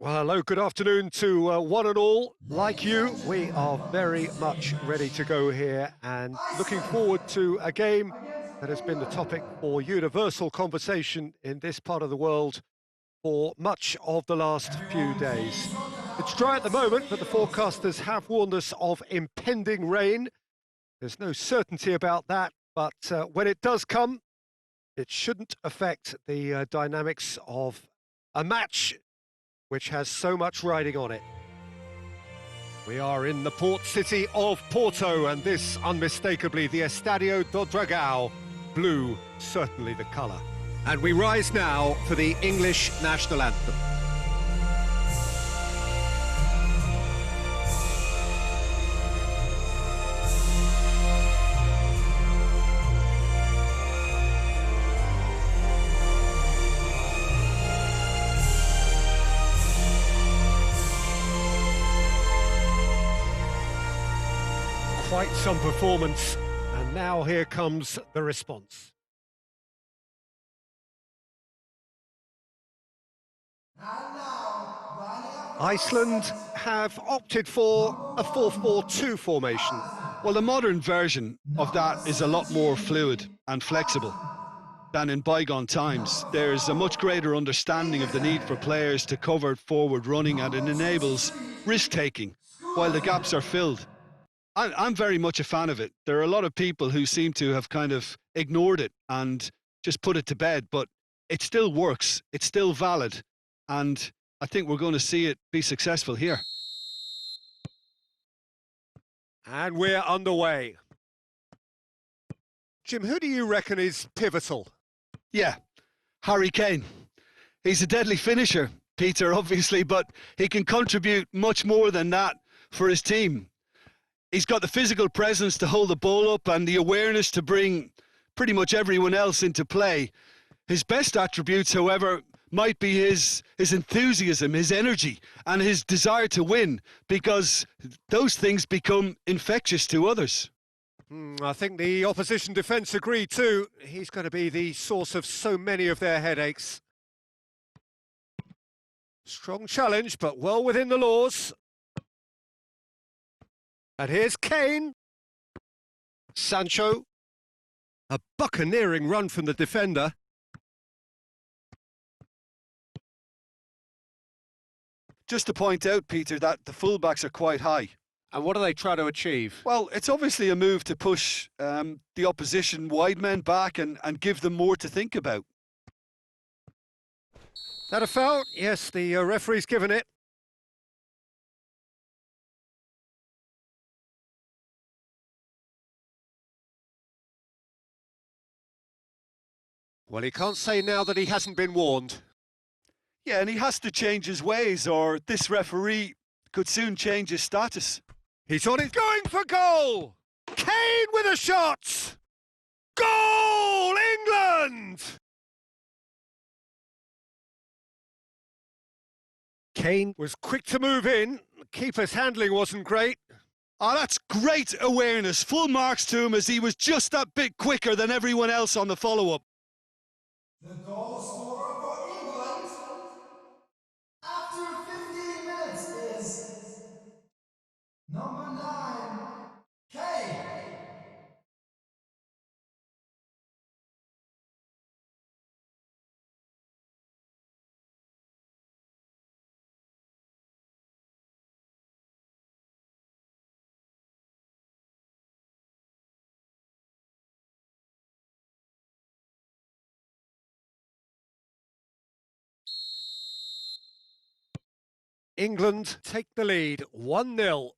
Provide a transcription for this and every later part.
Well, hello, good afternoon to one and all. Like you, we are very much ready to go here and looking forward to a game that has been the topic for universal conversation in this part of the world for much of the last few days. It's dry at the moment, but the forecasters have warned us of impending rain. There's no certainty about that, but when it does come, it shouldn't affect the dynamics of a match which has so much riding on it. We are in the port city of Porto, and this unmistakably the Estádio do Dragão, blue certainly the colour. And we rise now for the English national anthem. Quite some performance, and now here comes the response. Iceland have opted for a 4-4-2 formation. Well, the modern version of that is a lot more fluid and flexible than in bygone times. There's a much greater understanding of the need for players to cover forward running, and it enables risk-taking while the gaps are filled. I'm very much a fan of it. There are a lot of people who seem to have kind of ignored it and just put it to bed, but it still works. It's still valid. And I think we're going to see it be successful here. And we're underway. Jim, who do you reckon is pivotal? Yeah, Harry Kane. He's a deadly finisher, Peter, obviously, but he can contribute much more than that for his team. He's got the physical presence to hold the ball up and the awareness to bring pretty much everyone else into play. His best attributes, however, might be his enthusiasm, his energy, and his desire to win, because those things become infectious to others. I think the opposition defence agree too. He's going to be the source of so many of their headaches. Strong challenge, but well within the laws. And here's Kane. Sancho. A buccaneering run from the defender. Just to point out, Peter, that the fullbacks are quite high. And what do they try to achieve? Well, it's obviously a move to push the opposition wide men back and give them more to think about. That a foul? Yes, the referee's given it. Well, he can't say now that he hasn't been warned. Yeah, and he has to change his ways, or this referee could soon change his status. He's on it, going for goal! Kane with a shot! Goal, England! Kane was quick to move in. The keeper's handling wasn't great. Oh, that's great awareness. Full marks to him, as he was just that bit quicker than everyone else on the follow-up. The goal scorer for England after 15 minutes is number 9, Kane. England take the lead, 1-0.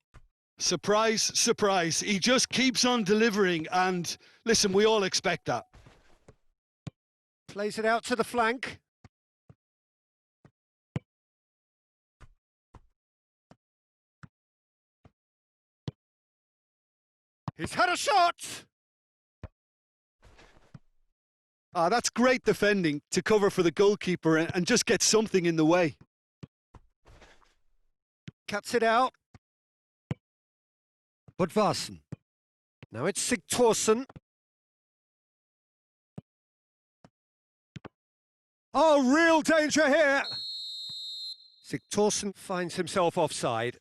Surprise, surprise. He just keeps on delivering, and listen, we all expect that. Plays it out to the flank. He's had a shot! That's great defending to cover for the goalkeeper and just get something in the way. Cuts it out. Budvarsson. Now it's Sigthorsson. Oh, real danger here. Sigthorsson finds himself offside.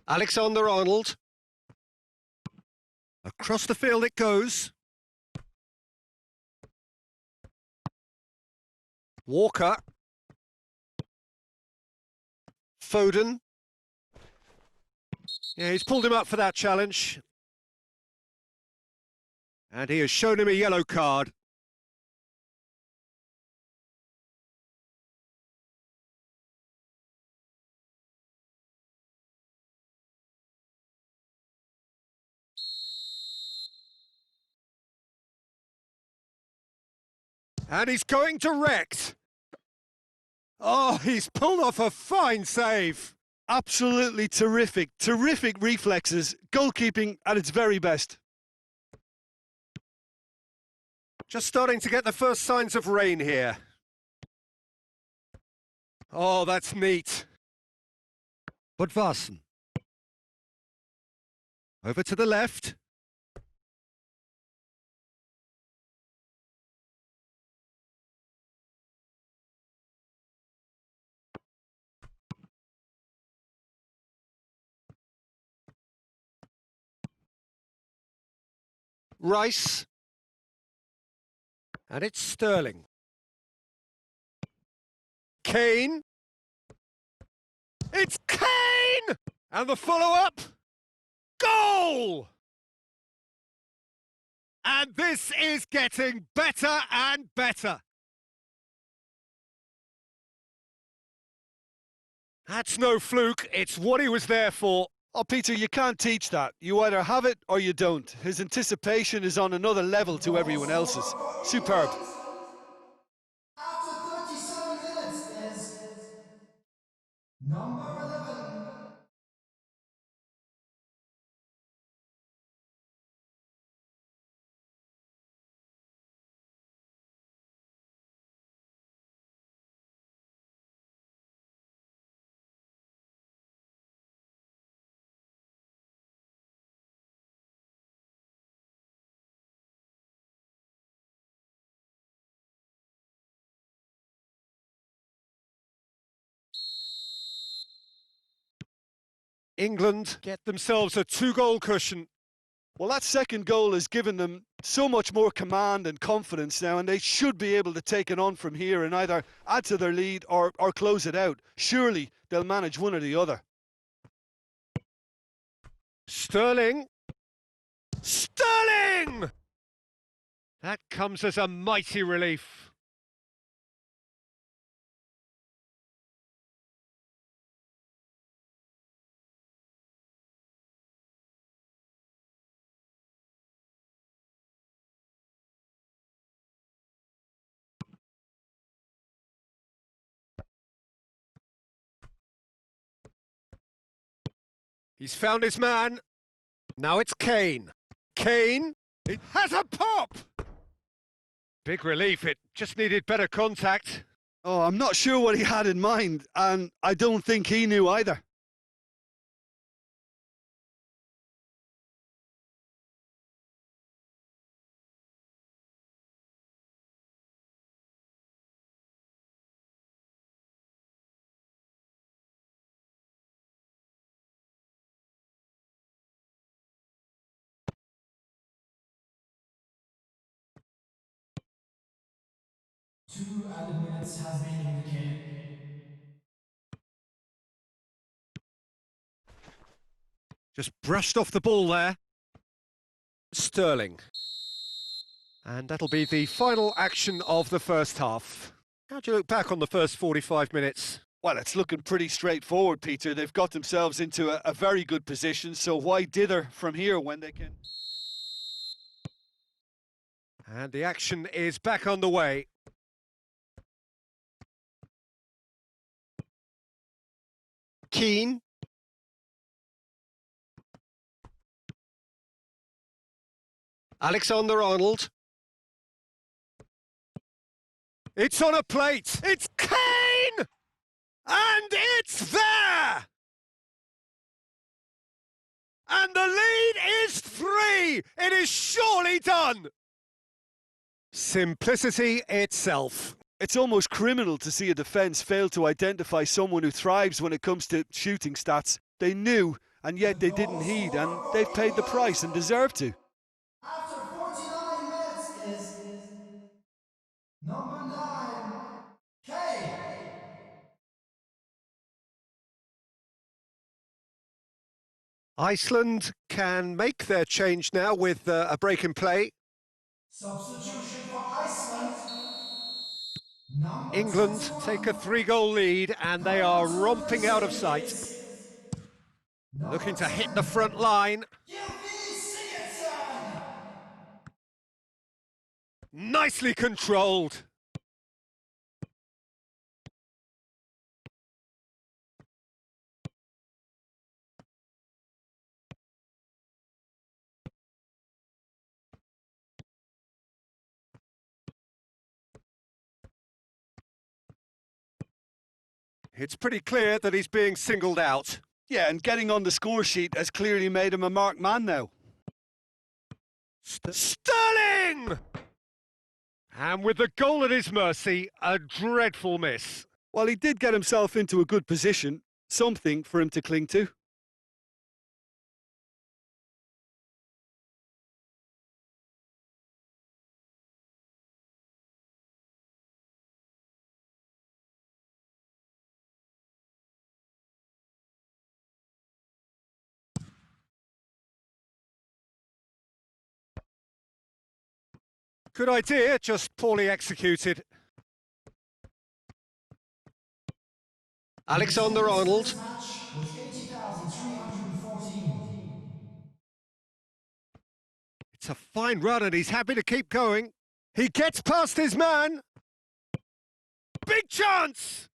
Alexander-Arnold. Across the field it goes. Walker. Foden. Yeah, he's pulled him up for that challenge. And he has shown him a yellow card. And he's going direct. Oh, he's pulled off a fine save. Absolutely terrific. Terrific reflexes. Goalkeeping at its very best. Just starting to get the first signs of rain here. Oh, that's neat. Budvarsson. Over to the left. Rice. And it's Sterling. Kane. It's Kane! And the follow-up. Goal! And this is getting better and better. That's no fluke. It's what he was there for. Oh, Peter, you can't teach that. You either have it or you don't. His anticipation is on another level to everyone else's. Superb. After 37 minutes is number 11. England get themselves a 2-goal cushion. Well, that second goal has given them so much more command and confidence now, and they should be able to take it on from here and either add to their lead or close it out. Surely they'll manage one or the other. Sterling. Sterling! That comes as a mighty relief. He's found his man. Now it's Kane. Kane, it has a pop! Big relief, it just needed better contact. Oh, I'm not sure what he had in mind, and I don't think he knew either. Two added minutes has been indicated. Just brushed off the ball there. Sterling. And that'll be the final action of the first half. How do you look back on the first 45 minutes? Well, it's looking pretty straightforward, Peter. They've got themselves into a very good position, so why dither from here when they can? And the action is back on the way. Keane. Alexander-Arnold. It's on a plate. It's Kane! And it's there! And the lead is 3! It is surely done! Simplicity itself. It's almost criminal to see a defence fail to identify someone who thrives when it comes to shooting stats. They knew, and yet they didn't heed, and they've paid the price and deserve to. After 49 minutes is number 9, K. Iceland can make their change now with a break in play. Substitution for Iceland. Number England 21. take a 3-goal lead and they are romping out of sight. Looking to hit the front line. Nicely controlled. It's pretty clear that he's being singled out. Yeah, and getting on the score sheet has clearly made him a marked man now. Sterling! And with the goal at his mercy, a dreadful miss. While he did get himself into a good position, something for him to cling to. Good idea, just poorly executed. Alexander-Arnold. It's a fine run and he's happy to keep going. He gets past his man. Big chance!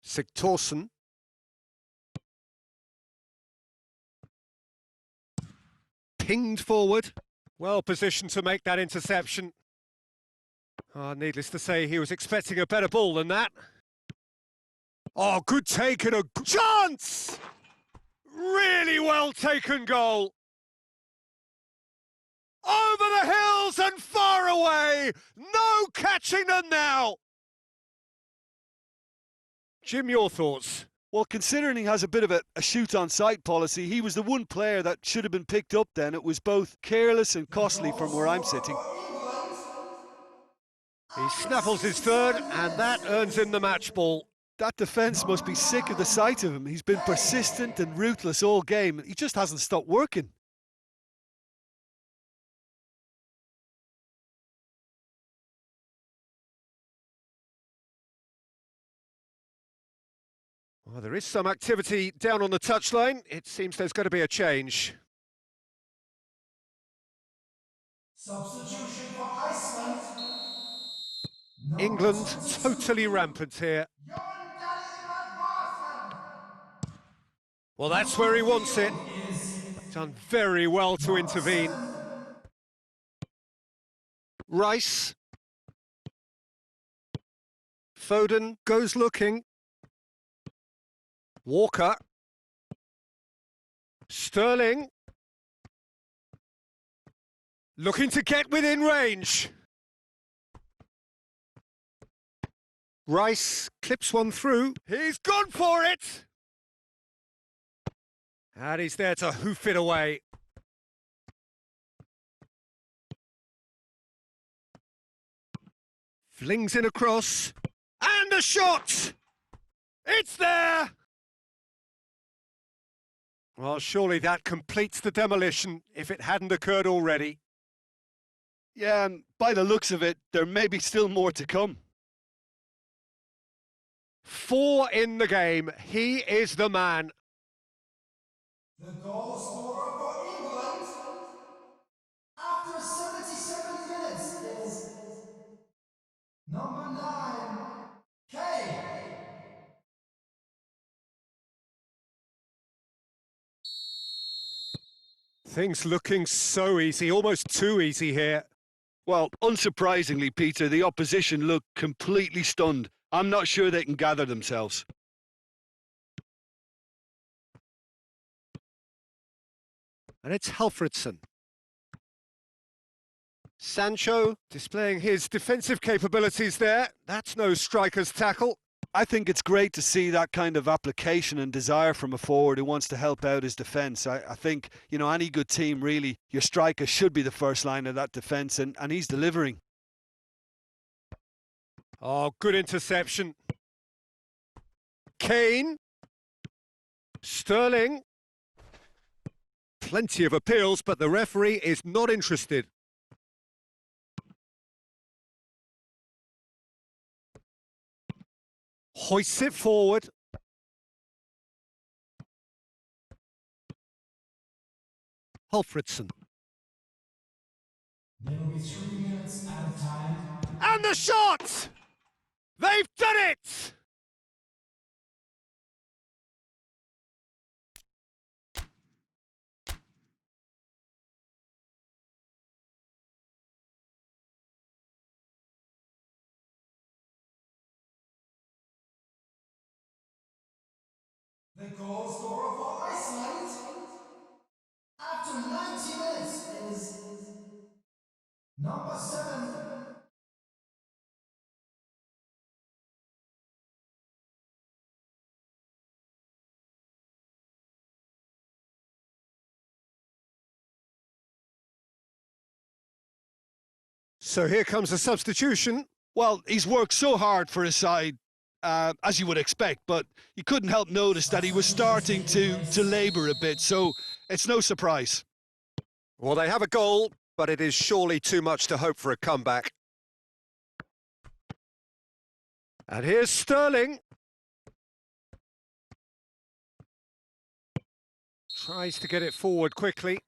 Sigthorsson. Pinged forward. Well positioned to make that interception. Needless to say, he was expecting a better ball than that. Oh, good take and a chance! Really well taken goal. Over the hills and far away. No catching them now. Jim, your thoughts? Well, considering he has a bit of a shoot-on-sight policy, he was the one player that should have been picked up then. It was both careless and costly from where I'm sitting. He snaffles his third, and that earns him the match ball. That defence must be sick of the sight of him. He's been persistent and ruthless all game. He just hasn't stopped working. Well, there is some activity down on the touchline. It seems there's going to be a change. Substitution for Iceland. England totally rampant here. Well, that's where he wants it. Done very well to intervene. Rice. Foden goes looking. Walker. Sterling. Looking to get within range. Rice clips one through. He's gone for it! And he's there to hoof it away. Flings in across. And a shot! It's there! Well, surely that completes the demolition if it hadn't occurred already. Yeah, and by the looks of it, there may be still more to come. 4 in the game. He is the man. The goal scorer for England after 77 minutes is number 9, K. Things looking so easy, almost too easy here. Well, unsurprisingly, Peter, the opposition look completely stunned. I'm not sure they can gather themselves. And it's Halfredson. Sancho displaying his defensive capabilities there. That's no striker's tackle. I think it's great to see that kind of application and desire from a forward who wants to help out his defence. I think, you know, any good team, really, your striker should be the first line of that defence, and he's delivering. Oh, good interception. Kane. Sterling. Plenty of appeals, but the referee is not interested. Hoists it forward. Halfredson. There will be 3 minutes at a time. And the shot! They've done it! The goal scorer for Iceland after 90 minutes is number 7. So here comes a substitution. Well, he's worked so hard for his side, as you would expect, but you couldn't help notice that he was starting to labour a bit, so it's no surprise. Well, they have a goal, but it is surely too much to hope for a comeback. And here's Sterling. Tries to get it forward quickly.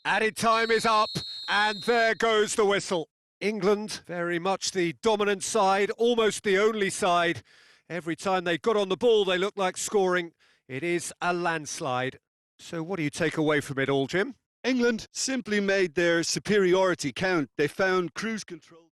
Added time is up, and there goes the whistle. England, very much the dominant side, almost the only side. Every time they got on the ball, they looked like scoring. It is a landslide. So what do you take away from it all, Jim? England simply made their superiority count. They found cruise control.